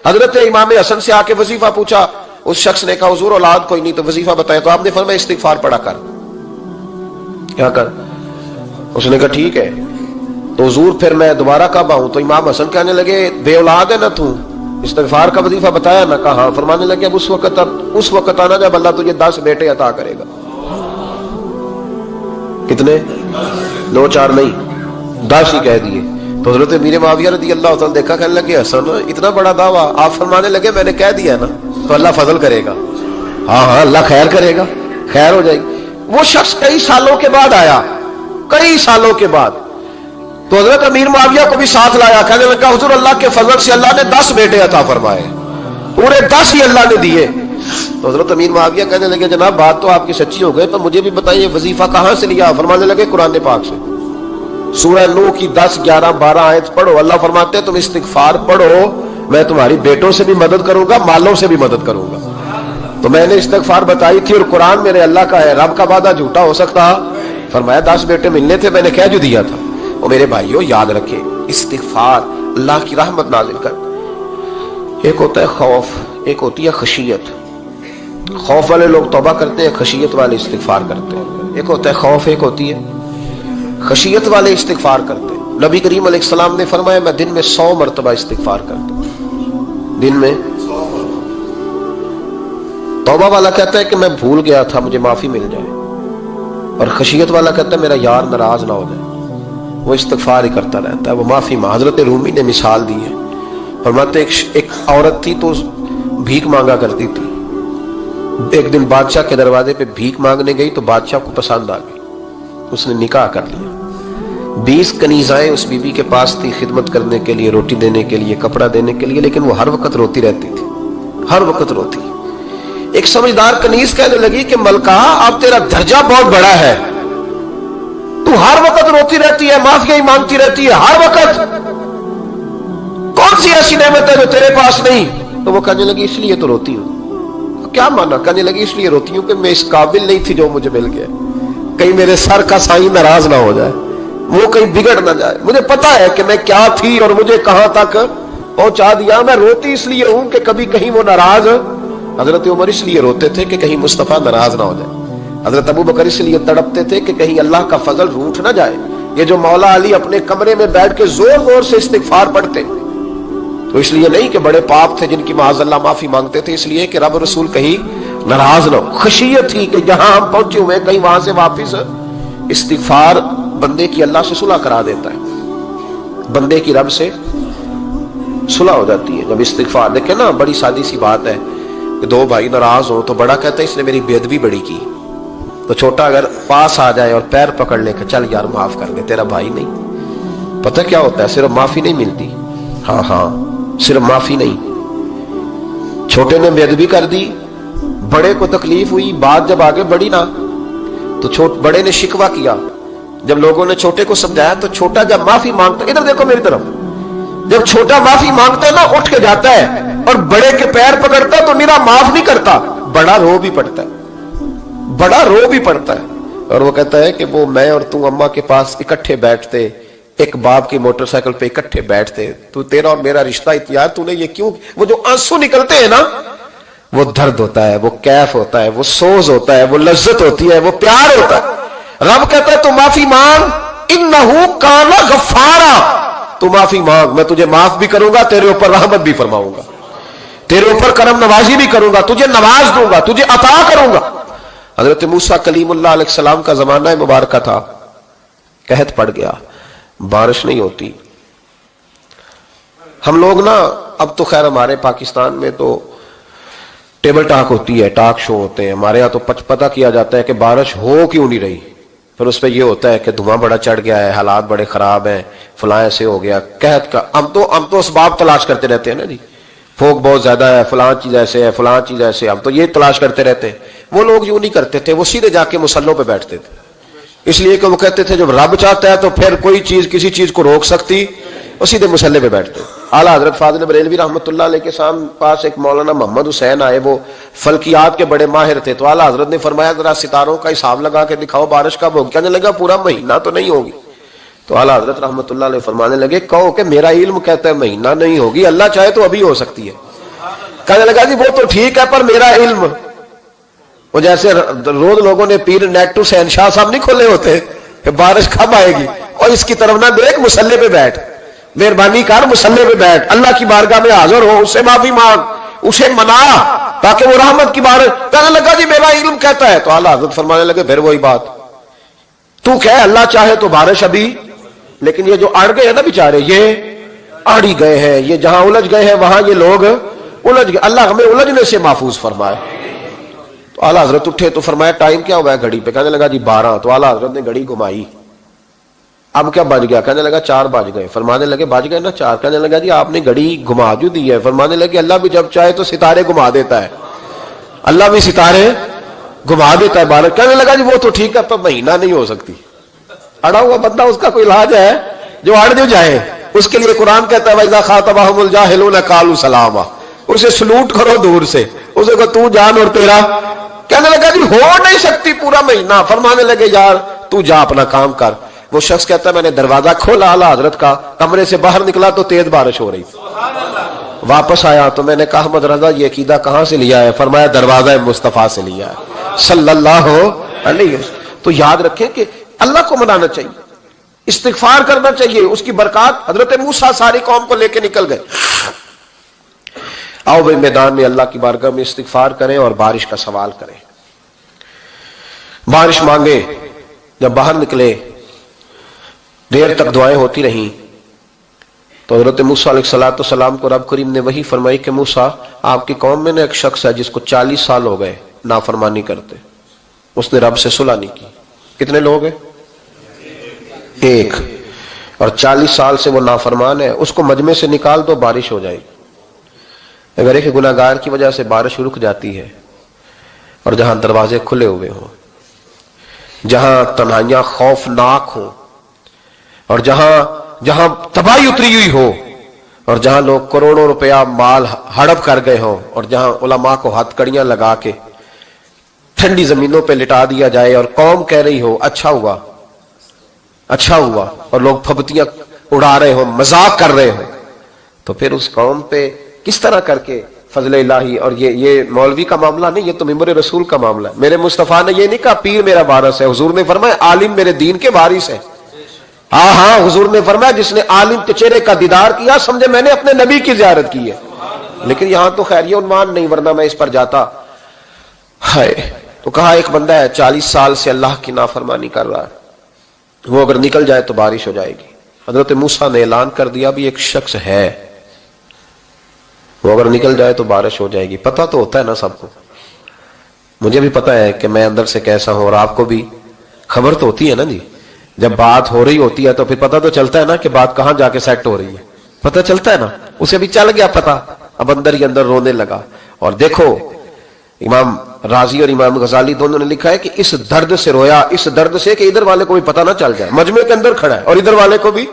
حضرت امام حسن سے آ کے وظیفہ پوچھا، اس شخص نے کہا حضور اولاد کوئی نہیں تو وظیفہ بتائے، تو آپ نے فرمایا استغفار پڑھا کر، کیا کر؟ اس نے کہا ٹھیک ہے۔ تو حضور پھر میں دوبارہ کب آؤں؟ تو امام حسن کہنے لگے بے اولاد ہے نا تو، استغفار کا وظیفہ بتایا نا؟ کہا ہاں۔ فرمانے لگے اب اس وقت آنا جب اللہ تجھے 10 بیٹے عطا کرے گا۔ کتنے؟ 2 4 نہیں، 10 ہی کہہ دیے۔ تو حضرت امیر معاویہ رضی اللہ تعالیٰ دیکھا، کہنے لگے حسن اتنا بڑا دعویٰ؟ آپ فرمانے لگے میں نے کہہ دیا نا تو اللہ فضل کرے گا، ہاں ہاں اللہ خیر کرے گا، خیر ہو جائے گی۔ وہ شخص کئی سالوں کے بعد آیا، کئی سالوں کے بعد، تو حضرت امیر معاویہ کو بھی ساتھ لایا، کہنے لگا حضور اللہ کے فضل سے اللہ نے 10 بیٹے عطا فرمائے، پورے 10 ہی اللہ نے دیے۔ تو حضرت امیر معاویہ کہنے لگے جناب بات تو آپ کی سچی ہو گئی، تو مجھے بھی بتائیے وظیفہ کہاں سے لیا؟ فرمانے لگے قرآن پاک سے، سورہ نوح کی 10 11 12 آیت پڑھو۔ اللہ فرماتے ہیں تم استغفار پڑھو، میں تمہاری بیٹوں سے بھی مدد کروں گا، مالوں سے بھی مدد کروں گا۔ تو میں نے استغفار بتائی تھی، اور قرآن میرے اللہ کا ہے، رب کا وعدہ جھوٹا ہو سکتا؟ فرمایا 10 بیٹے ملنے تھے، میں نے کہہ جو دیا تھا۔ اور میرے بھائیوں یاد رکھے استغفار اللہ کی رحمت نازل کر۔ ایک ہوتا ہے خوف، ایک ہوتی ہے خشیت۔ خوف والے لوگ توبہ کرتے ہیں، خشیت والے استغفار کرتے ہیں۔ ایک ہوتا ہے خوف، ایک ہوتی ہے خشیت والے استغفار کرتے ہیں۔ نبی کریم علیہ السلام نے فرمایا میں دن میں 100 مرتبہ استغفار کرتا ہوں، دن میں۔ توبہ والا کہتا ہے کہ میں بھول گیا تھا، مجھے معافی مل جائے، اور خشیت والا کہتا ہے میرا یار ناراض نہ ہو جائے، وہ استغفار ہی کرتا رہتا ہے، وہ معافی مانگ۔ حضرت رومی نے مثال دی ہے، فرماتے ایک عورت تھی تو بھیک مانگا کرتی تھی، ایک دن بادشاہ کے دروازے پہ بھیک مانگنے گئی تو بادشاہ کو پسند آ گئی، اس نے نکاح کر لیا۔ 20 کنیزائیں اس بی بی کے پاس تھی خدمت کرنے کے لیے، روٹی دینے کے لیے، کپڑا دینے کے لیے، لیکن وہ ہر وقت روتی رہتی تھی، ہر وقت روتی۔ ایک سمجھدار کنیز کہنے لگی کہ ملکہ اب تیرا درجہ بہت بڑا ہے، تو ہر وقت روتی رہتی ہے، معافیاں ہی مانگتی رہتی ہے ہر وقت، کون سی ایسی نعمت ہے جو تیرے پاس نہیں؟ تو وہ کہنے لگی اس لیے تو روتی ہوں۔ کیا مانا؟ کہنے لگی اس لیے روتی ہوں کہ میں اس قابل نہیں تھی جو مجھے مل گیا، کہیں میرے سر کا سائیں ناراض نہ ہو جائے، وہ کہیں بگڑ نہ جائے، مجھے پتا ہے کہ میں کیا تھی اور مجھے کہاں تک پہنچا دیا، میں روتی اس لیے ہوں کہ کبھی کہیں وہ ناراض۔ حضرت عمر اس لیے روتے تھے کہ کہیں مصطفیٰ ناراض نہ ہو جائے، حضرت ابو بکر اس لیے تڑپتے تھے کہ کہیں اللہ کا فضل روٹھ نہ جائے۔ یہ جو مولا علی اپنے کمرے میں بیٹھ کے زور زور سے استغفار پڑھتے تو اس لیے نہیں کہ بڑے پاپ تھے جن کی معاذ اللہ معافی مانگتے تھے، اس لیے کہ رب رسول کہیں ناراض نہ ہو۔ خشیت تھی کہ جہاں ہم پہنچے ہوئے کہیں وہاں سے واپس۔ استغفار بندے کی اللہ سے صلح کرا دیتا ہے، بندے کی رب سے صلح ہو جاتی ہے جب استغفار۔ دیکھیں نا بڑی سادی سی بات ہے کہ 2 بھائی ناراض ہو تو بڑا کہتا ہے اس نے میری بے ادبی بڑی کی، تو چھوٹا اگر پاس آ جائے اور پیر پکڑ لے کہ چل یار معاف کر دے، تیرا بھائی نہیں۔ پتہ کیا ہوتا ہے؟ صرف معافی نہیں ملتی، ہاں ہاں صرف معافی نہیں، چھوٹے نے بے ادبی کر دی، بڑے کو تکلیف ہوئی، بات جب آگے بڑھی نا تو بڑے نے شکوہ کیا، جب لوگوں نے چھوٹے کو سمجھایا تو چھوٹا جب معافی مانگتا، ادھر دیکھو میری طرف، جب چھوٹا معافی مانگتا ہے نا اٹھ کے جاتا ہے اور بڑے کے پیر پکڑتا ہے تو میرا معاف نہیں کرتا، بڑا رو بھی پڑتا ہے، بڑا رو بھی پڑتا ہے، اور وہ کہتا ہے کہ وہ میں اور تو اماں کے پاس اکٹھے بیٹھتے، ایک باپ کی موٹر سائیکل پہ اکٹھے بیٹھتے، تو تیرا اور میرا رشتہ اتیار تو نے یہ کیوں؟ وہ جو آنسو نکلتے ہیں نا وہ درد ہوتا ہے، وہ کیف ہوتا ہے، وہ سوز ہوتا ہے، وہ لذت ہوتی ہے، وہ پیار ہوتا ہے۔ رب کہتا ہے تو معافی مانگ، انہو کان غفارا، تو معافی مانگ، میں تجھے معاف بھی کروں گا، تیرے اوپر رحمت بھی فرماؤں گا، تیرے اوپر کرم نوازی بھی کروں گا، تجھے نواز دوں گا، تجھے عطا کروں گا۔ حضرت موسیٰ کلیم اللہ علیہ السلام کا زمانہ مبارکہ تھا، قحط پڑ گیا، بارش نہیں ہوتی۔ ہم لوگ نا اب تو خیر ہمارے پاکستان میں تو ٹیبل ٹاک ہوتی ہے، ٹاک شو ہوتے ہیں، ہمارے ہاں تو پتہ کیا جاتا ہے کہ بارش ہو کیوں نہیں رہی، پھر اس پہ یہ ہوتا ہے کہ دھواں بڑا چڑھ گیا ہے، حالات بڑے خراب ہیں، فلاں ایسے ہو گیا، قحط کا۔ ہم تو اسباب تلاش کرتے رہتے ہیں نا جی، پھوک بہت زیادہ ہے، فلاں چیز ایسے ہے، فلاں چیز ایسے، ہم تو یہ تلاش کرتے رہتے ہیں۔ وہ لوگ یوں نہیں کرتے تھے، وہ سیدھے جا کے مسلوں پہ بیٹھتے تھے، اس لیے کہ وہ کہتے تھے جب رب چاہتا ہے تو پھر کوئی چیز کسی چیز کو روک سکتی، وہ سیدھے مسلے پہ بیٹھتے۔ اعلیٰ حضرت فاضل بریلوی رحمۃ اللہ علیہ کے پاس ایک مولانا محمد حسین آئے، وہ فلکیات کے بڑے ماہر تھے، تو اعلیٰ حضرت نے فرمایا ذرا ستاروں کا حساب لگا کے دکھاؤ بارش کب ہوگی؟ کہنے لگا پورا مہینہ تو نہیں ہوگی۔ تو اعلیٰ حضرت رحمۃ اللہ علیہ فرمانے لگے کہو کہ میرا علم کہتا ہے مہینہ نہیں ہوگی، اللہ چاہے تو ابھی ہو سکتی ہے۔ کہنے لگا جی وہ تو ٹھیک ہے پر میرا علم، وہ جیسے روز لوگوں نے پیر نیٹ ٹو شہنشاہ صاحب نہیں کھولے ہوتے کہ بارش کب آئے گی، اور اس کی طرف نہ دیکھ، مصلے پہ بیٹھ، مہربانی کر مصلے پہ بیٹھ، اللہ کی بارگاہ میں حاضر ہو، اس سے معافی مانگ، اسے منا تاکہ وہ رحمت کی بارش۔ کہنے لگا جی میرا علم کہتا ہے، تو اعلیٰ حضرت فرمانے لگے پھر وہی بات، تو کہ اللہ چاہے تو بارش ابھی، لیکن یہ جو اڑ گئے ہیں نا بیچارے، یہ اڑ ہی گئے ہیں، یہ جہاں الجھ گئے ہیں وہاں یہ لوگ الجھ گئے، اللہ ہمیں الجھنے سے محفوظ فرمائے۔ تو اعلیٰ حضرت اٹھے تو فرمایا ٹائم کیا ہوا ہے گھڑی پہ؟ کہنے لگا جی 12۔ تو اعلیٰ حضرت نے گھڑی گھمائی، اب کیا بج گیا؟ کہنے لگا 4 بج گئے۔ فرمانے لگے بج گئے نا 4؟ کہنے لگا جی آپ نے گھڑی گھما جو دی ہے۔ فرمانے لگے اللہ بھی جب چاہے تو ستارے گھما دیتا ہے، اللہ بھی ستارے گھما دیتا ہے بارش۔ کہنے لگا جی وہ تو ٹھیک ہے پر مہینہ نہیں ہو سکتی، اڑا ہوا بندہ اس کا کوئی علاج ہے جو اڑ جو جائے، اس کے لیے قرآن کہتا ہے وَإِذَا خَاطَبَهُمُ الْجَاهِلُونَ قَالُوا سَلَامًا، اسے سلوٹ کرو دور سے، اسے کو تو جان اور تیرا۔ کہنے لگا جی ہو نہیں سکتی پورا مہینہ۔ فرمانے لگے یار تو جا اپنا کام کر۔ وہ شخص کہتا ہے میں نے دروازہ کھولا اعلیٰ حضرت کا، کمرے سے باہر نکلا تو تیز بارش ہو رہی، واپس آیا تو میں نے کہا احمد رضا یہ عقیدہ کہاں سے لیا ہے؟ فرمایا دروازہ مصطفیٰ سے لیا ہے صلی اللہ علیہ وسلم۔ تو یاد رکھیں کہ اللہ کو منانا چاہیے، استغفار کرنا چاہیے، اس کی برکات۔ حضرت موسیٰ ساری قوم کو لے کے نکل گئے۔ آؤ بھائی میدان میں اللہ کی بارگاہ میں استغفار کریں اور بارش کا سوال کریں، بارش مانگے۔ جب باہر نکلے دیر تک دعائیں ہوتی رہیں تو حضرت موسیٰ علیہ السلام کو رب کریم نے وحی فرمائی کہ موسیٰ آپ کی قوم میں نے ایک شخص ہے جس کو 40 سال ہو گئے نافرمانی کرتے، اس نے رب سے صلح نہیں کی۔ کتنے لوگ ہیں؟ ایک، اور 40 سال سے وہ نافرمان ہے، اس کو مجمع سے نکال دو بارش ہو جائے گی۔ اگر ایک گناہگار کی وجہ سے بارش رک جاتی ہے اور جہاں دروازے کھلے ہوئے ہوں، جہاں تنہائیاں خوفناک ہوں، اور جہاں تباہی اتری ہوئی ہو، اور جہاں لوگ کروڑوں روپیہ مال ہڑپ کر گئے ہوں، اور جہاں علماء کو ہتھ کڑیاں لگا کے ٹھنڈی زمینوں پہ لٹا دیا جائے اور قوم کہہ رہی ہو اچھا ہوا اچھا ہوا، اور لوگ پھبتیاں اڑا رہے ہوں، مذاق کر رہے ہوں، تو پھر اس قوم پہ کس طرح کر کے فضل الہی۔ اور یہ مولوی کا معاملہ نہیں، یہ تو ممبر رسول کا معاملہ ہے۔ میرے مصطفیٰ نے یہ نہیں کہا پیر میرا وارث ہے، حضور نے فرمایا عالم میرے دین کے وارث ہے۔ ہاں حضور نے فرمایا جس نے عالم کے چہرے کا دیدار کیا سمجھے میں نے اپنے نبی کی زیارت کی ہے۔ لیکن یہاں تو خیر یہ عنوان نہیں، ورنہ میں اس پر جاتا ہے۔ تو کہا ایک بندہ ہے 40 سال سے اللہ کی نافرمانی کر رہا ہے، وہ اگر نکل جائے تو بارش ہو جائے گی۔ حضرت موسیٰ نے اعلان کر دیا بھی ایک شخص ہے، وہ اگر نکل جائے تو بارش ہو جائے گی۔ پتہ تو ہوتا ہے نا سب کو، مجھے بھی پتہ ہے کہ میں اندر سے کیسا ہوں، اور آپ کو بھی خبر تو ہوتی ہے نا جی۔ جب بات ہو رہی ہوتی ہے تو پھر پتہ تو چلتا ہے نا کہ بات کہاں جا کے سیٹ ہو رہی ہے، پتہ چلتا ہے نا۔ اسے بھی چل گیا پتہ، اب اندر ہی اندر رونے لگا۔ اور دیکھو امام رازی اور امام غزالی دونوں نے لکھا ہے کہ اس درد سے رویا، اس درد سے کہ ادھر والے کو بھی پتہ نہ چل جائے، مجمع کے اندر کھڑا ہے اور ادھر والے کو بھی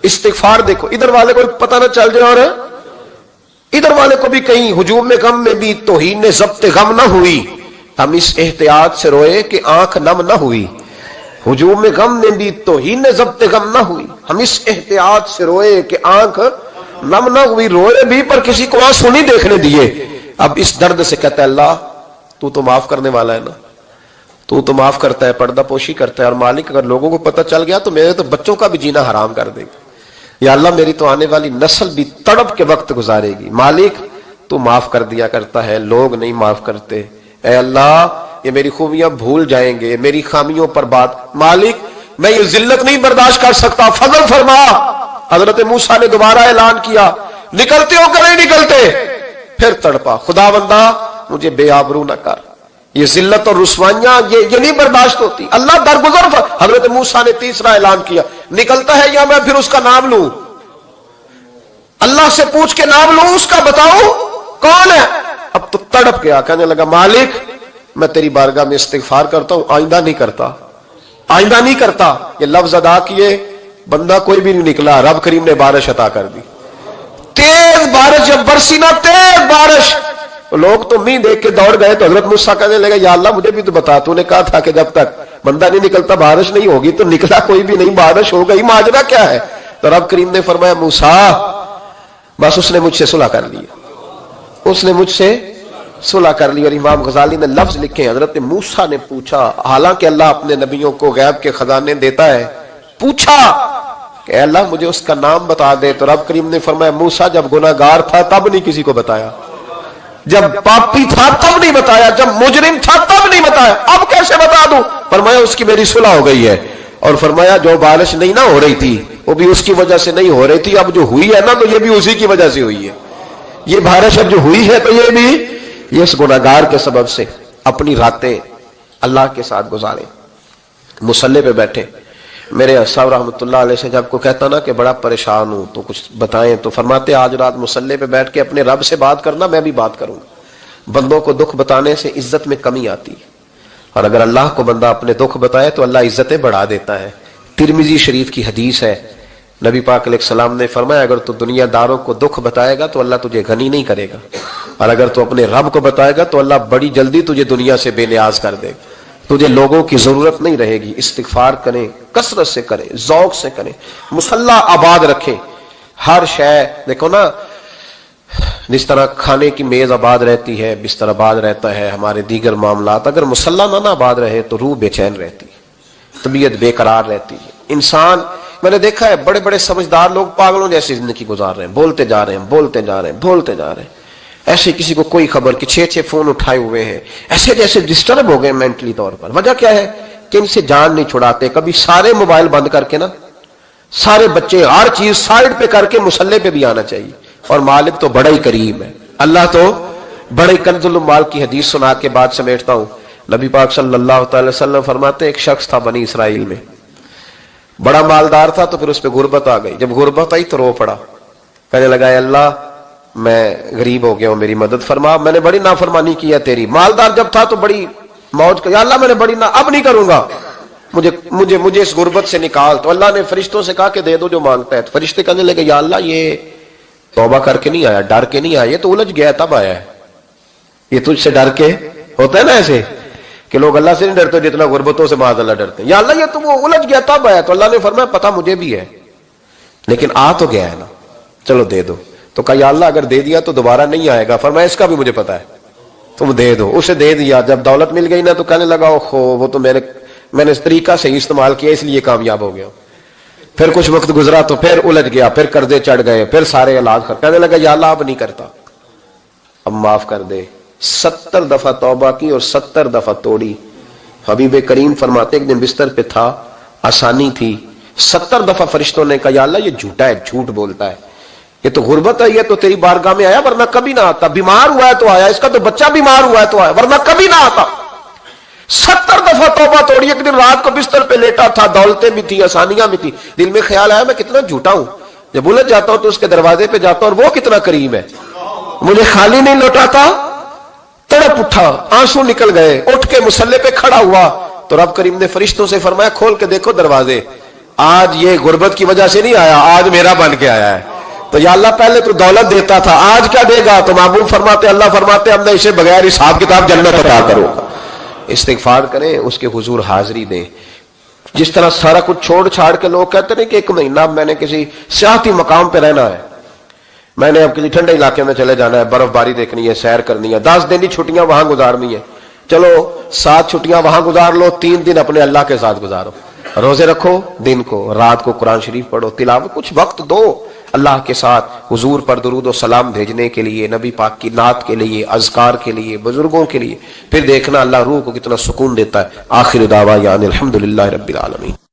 استغفار، دیکھو ادھر والے کو بھی پتہ نہ چل جائے اور ادھر والے کو بھی کہیں ہجوم غم میں بھی توہین ضبط غم نہ ہوئی، ہم اس احتیاط سے روئے کہ آنکھ نم نہ ہوئی۔ ہجوم غم میں بھی توہین ضبط غم نہ ہوئی، ہم اس احتیاط سے روئے کہ آنکھ نم نہ ہوئی، روئے بھی پر کسی کو آنسو نہیں دیکھنے دیے۔ اب اس درد سے کہتا ہے اللہ تو تو معاف کرنے والا ہے نا، تو معاف کرتا ہے، پردہ پوشی کرتا ہے، اور مالک اگر لوگوں کو پتہ چل گیا تو میرے تو بچوں کا بھی جینا حرام کر دے گا، یا اللہ میری تو آنے والی نسل بھی تڑپ کے وقت گزارے گی۔ مالک تو معاف کر دیا کرتا ہے، لوگ نہیں معاف کرتے، اے اللہ یہ میری خوبیاں بھول جائیں گے، میری خامیوں پر بات، مالک میں یہ ذلت نہیں برداشت کر سکتا، فضل فرما۔ حضرت موسیٰ نے دوبارہ اعلان کیا نکلتے ہو کہ نہیں نکلتے؟ پھر تڑپا خدا بندہ مجھے بے آبرو نہ کر، یہ ذلت اور رسوائیاں یہ نہیں برداشت ہوتی، اللہ درگزر۔ حضرت موسیٰ نے تیسرا اعلان کیا نکلتا ہے یا میں پھر اس کا نام لوں، اللہ سے پوچھ کے نام لوں اس کا، بتاؤ کون ہے؟ اب تو تڑپ گیا، کہنے لگا مالک میں تیری بارگاہ میں استغفار کرتا ہوں، آئندہ نہیں کرتا، آئندہ نہیں کرتا۔ یہ لفظ ادا کیے بندہ کوئی بھی نہیں نکلا، رب کریم نے بارش عطا کر دی، تیز بارش، جب برسی نا تیز بارش، لوگ تو مین دیکھ کے دوڑ گئے۔ تو حضرت موسیٰ کہنے لگا یا اللہ مجھے بھی تو بتا، تو نے کہا تھا کہ جب تک بندہ نہیں نکلتا بارش نہیں ہوگی، تو نکلا کوئی بھی نہیں، بارش ہو گئی، ماجرا کیا ہے؟ تو رب کریم نے فرمایا موسیٰ بس اس نے مجھ سے صلح کر لی، اس نے مجھ سے صلح کر لی. اور امام غزالی نے لفظ لکھے ہیں, حضرت موسیٰ نے پوچھا, حالانکہ اللہ اپنے نبیوں کو غیب کے خزانے دیتا ہے, پوچھا کہ اے اللہ مجھے اس کا نام بتا دے. تو رب کریم نے فرمایا موسیٰ جب گناہگار تھا تب نہیں کسی کو بتایا, جب پاپی تھا تب نہیں بتایا, جب مجرم تھا تب نہیں بتایا, اب کیسے بتا دوں؟ فرمایا اس کی میری صلح ہو گئی ہے. اور فرمایا جو بارش نہیں نہ ہو رہی تھی وہ بھی اس کی وجہ سے نہیں ہو رہی تھی, اب جو ہوئی ہے نا تو یہ بھی اسی کی وجہ سے ہوئی ہے. یہ بارش اب جو ہوئی ہے تو یہ بھی یہ اس گناہگار کے سبب سے. اپنی راتیں اللہ کے ساتھ گزارے, مصلی پہ بیٹھے. میرے صاحب رحمۃ اللہ علیہ سے جب کو کہتا نا کہ بڑا پریشان ہوں تو کچھ بتائیں, تو فرماتے آج رات مصلی پہ بیٹھ کے اپنے رب سے بات کرنا, میں بھی بات کروں گا. بندوں کو دکھ بتانے سے عزت میں کمی آتی ہے, اور اگر اللہ کو بندہ اپنے دکھ بتائے تو اللہ عزتیں بڑھا دیتا ہے. ترمذی شریف کی حدیث ہے, نبی پاک علیہ السلام نے فرمایا اگر تو دنیا داروں کو دکھ بتائے گا تو اللہ تجھے غنی نہیں کرے گا, اور اگر تو اپنے رب کو بتائے گا تو اللہ بڑی جلدی تجھے دنیا سے بے نیاز کر دے گا. تجھے لوگوں کی ضرورت نہیں رہے گی. استغفار کریں, کثرت سے کریں, ذوق سے کریں, مصلی آباد رکھیں. ہر شے دیکھو نا, جس طرح کھانے کی میز آباد رہتی ہے, بستر آباد رہتا ہے, ہمارے دیگر معاملات, اگر مصلی نہ آباد رہے تو روح بے چین رہتی ہے, طبیعت بے قرار رہتی ہے. انسان, میں نے دیکھا ہے بڑے بڑے سمجھدار لوگ پاگلوں جیسی زندگی گزار رہے ہیں, بولتے جا رہے ہیں, بولتے جا رہے ہیں, بولتے جا رہے ہیں, ایسے کسی کو کوئی خبر کہ 6 فون اٹھائے ہوئے ہیں, ایسے جیسے ڈسٹرب ہو گئے مینٹلی طور پر. وجہ کیا ہے کہ ان سے جان نہیں چھڑاتے. کبھی سارے موبائل بند کر کے نا, سارے بچے ہر چیز سائڈ پہ کر کے مصلی پہ بھی آنا چاہیے. اور مالک تو بڑا ہی کریم ہے, اللہ تو بڑے کنز المال کی حدیث سنا کے بعد سمیٹتا ہوں. نبی پاک صلی اللہ تعالی وسلم فرماتے ایک شخص تھا بنی اسرائیل میں, بڑا مالدار تھا, تو پھر اس پہ غربت آ گئی. جب غربت آئی تو رو پڑا, کہنے لگا اے اللہ میں غریب ہو گیا ہوں, میری مدد فرما, میں نے بڑی نافرمانی کی ہے تیری. مالدار جب تھا تو بڑی موج کر, یا اللہ میں نے بڑی اب نہیں کروں گا, مجھے اس غربت سے نکال. تو اللہ نے فرشتوں سے کہا کہ دے دو جو مانگتا ہے. تو فرشتے کہنے لگے یا اللہ یہ توبہ کر کے نہیں آیا, ڈر کے نہیں آیا, یہ تو الجھ گیا تب آیا ہے. یہ تجھ سے ڈر کے ہوتا ہے نا ایسے کہ لوگ اللہ سے نہیں ڈرتے جتنا غربتوں سے معاذ اللہ ڈرتے ہیں. یا اللہ یہ تو وہ الجھ گیا تب آیا. تو اللہ نے فرمایا پتہ مجھے بھی ہے, لیکن آ تو گیا ہے نا, چلو دے دو. تو کہا یا اللہ اگر دے دیا تو دوبارہ نہیں آئے گا. فرمایا اس کا بھی مجھے پتا ہے, تم دے دو. اسے دے دیا. جب دولت مل گئی نا تو کہنے لگا اوہو وہ تو میں نے اس طریقہ سے استعمال کیا اس لیے کامیاب ہو گیا. پھر کچھ وقت گزرا تو پھر الجھ گیا, پھر قرضے چڑھ گئے, پھر سارے علاج کر, کہنے لگا یا اللہ اب نہیں کرتا, اب معاف کر دے. 70 دفعہ توبہ کی اور 70 دفعہ توڑی. حبیب کریم فرماتے ایک دن بستر پہ تھا, آسانی تھی, 70 دفعہ فرشتوں نے کہا یا اللہ یہ جھوٹا ہے, جھوٹ بولتا ہے, یہ تو غربت ہے, یہ تو تیری بارگاہ میں آیا ورنہ کبھی نہ آتا, بیمار ہوا ہے تو آیا, اس کا تو بچہ بیمار ہوا ہے تو آیا, ورنہ کبھی نہ آتا. 70 دفعہ توبہ توڑی. ایک دن رات کو بستر پہ لیٹا تھا, دولتیں بھی تھی, آسانیاں بھی تھی, دل میں خیال آیا میں کتنا جھوٹا ہوں, جب الجھ جاتا ہوں تو اس کے دروازے پہ جاتا ہوں اور وہ کتنا کریم ہے, مجھے خالی نہیں لوٹاتا. تڑپ اٹھا, آنسو نکل گئے, اٹھ کے مصلی پہ کھڑا ہوا. تو رب کریم نے فرشتوں سے فرمایا کھول کے دیکھو دروازے, آج یہ غربت کی وجہ سے نہیں آیا, آج میرا بن کے آیا ہے. تو یا اللہ پہلے تو دولت دیتا تھا, آج کیا دے گا؟ تو محبوب فرماتے اللہ فرماتے اب میں اسے بغیر حساب کتاب جنت عطا کروں گا. استغفار کریں, اس کے حضور حاضری دیں. جس طرح سارا کچھ چھوڑ چھاڑ کے لوگ کہتے ہیں کہ 1 مہینہ میں نے کسی سیاحتی مقام پہ رہنا ہے, میں نے اب کسی ٹھنڈے علاقے میں چلے جانا ہے, برف باری دیکھنی ہے, سیر کرنی ہے, 10 دن کی چھٹیاں وہاں گزارنی ہے, چلو 7 چھٹیاں وہاں گزار لو, 3 دن اپنے اللہ کے ساتھ گزارو, روزے رکھو, دن کو رات کو قرآن شریف پڑھو, تلاوت, کچھ وقت دو اللہ کے ساتھ حضور پر درود و سلام بھیجنے کے لیے, نبی پاک کی نعت کے لیے, اذکار کے لیے, بزرگوں کے لیے. پھر دیکھنا اللہ روح کو کتنا سکون دیتا ہے. آخر دعوانا الحمدللہ رب العالمین.